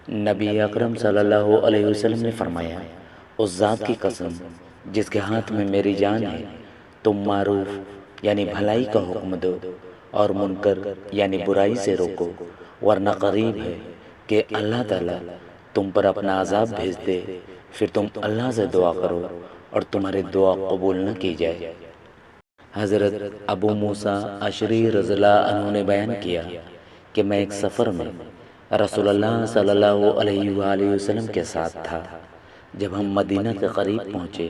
نبی اکرم صلی اللہ علیہ وسلم نے فرمایا، اس ذات کی قسم جس کے ہاتھ میں میری جان ہے، تم معروف یعنی بھلائی کا حکم دو اور منکر یعنی برائی سے روکو، ورنہ قریب ہے کہ اللہ تعالیٰ تم پر اپنا عذاب بھیج دے، پھر تم اللہ سے دعا کرو اور تمہاری دعا قبول نہ کی جائے۔ حضرت ابو موسیٰ اشعری رضی اللہ عنہ نے بیان کیا کہ میں ایک سفر میں رسول اللہ صلی اللہ علیہ وآلہ وسلم کے ساتھ تھا۔ جب ہم مدینہ کے قریب پہنچے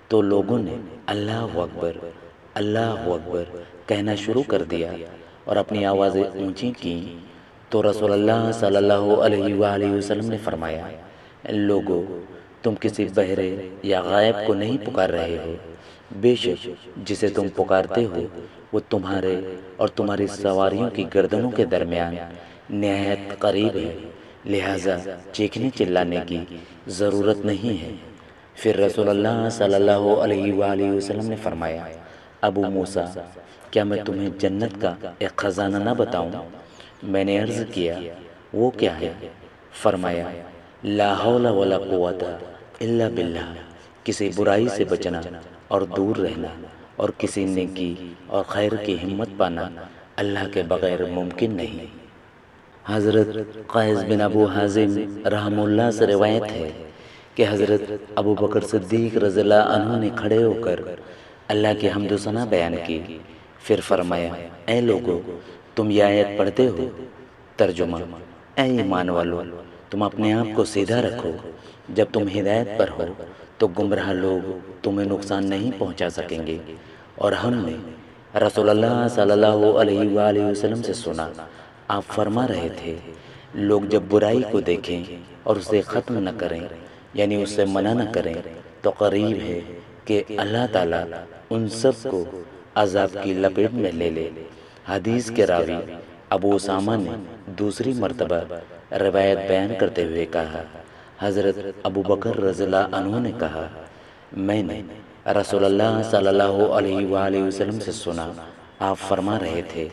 تو لوگوں نے اللہ اکبر اللہ اکبر کہنا شروع کر دیا اور اپنی آوازیں اونچی کیں تو رسول اللہ صلی اللہ علیہ وآلہ وسلم نے فرمایا، لوگو تم کسی بہرے یا غائب کو نہیں پکار رہے ہو، بے شک جسے تم پکارتے ہو وہ تمہارے اور تمہاری سواریوں کی گردنوں کے درمیان نہایت قریب ہے، لہٰذا چیخنے چلانے کی ضرورت نہیں ہے۔ پھر رسول اللہ صلی اللہ علیہ وآلہ وسلم نے فرمایا، ابو موسیٰ کیا میں تمہیں جنت کا ایک خزانہ نہ بتاؤں؟ میں نے عرض کیا وہ کیا ہے؟ فرمایا، لا حول ولا قوت الا باللہ، کسی برائی سے بچنا اور دور رہنا اور کسی نیکی اور خیر کی ہمت پانا اللہ کے بغیر ممکن نہیں۔ حضرت قیس بن ابو حازم رحمہ اللہ سے روایت ہے کہ حضرت ابو بکر صدیق رضی اللہ عنہ نے کھڑے ہو کر اللہ کی حمد و ثنا بیان کی، پھر فرمایا، اے لوگو تم یہ آیت پڑھتے ہو؟ ترجمہ، اے ایمان والو تم اپنے آپ کو سیدھا رکھو، جب تم ہدایت پر ہو تو گمراہ لوگ تمہیں نقصان نہیں پہنچا سکیں گے۔ اور ہم نے رسول اللہ صلی اللہ علیہ وآلہ وسلم سے سنا، آپ فرما رہے تھے، لوگ جب برائی کو دیکھیں اور اسے ختم نہ کریں یعنی اس سے منع نہ کریں تو قریب ہے کہ اللہ تعالیٰ ان سب کو عذاب کی لپیٹ میں لے لے۔ حدیث کے راوی ابو اسامہ نے دوسری مرتبہ روایت بیان کرتے ہوئے کہا، حضرت ابو بکر رضی اللہ عنہ نے کہا، میں نے رسول اللہ صلی اللہ علیہ وآلہ وسلم سے سنا، آپ فرما رہے تھے،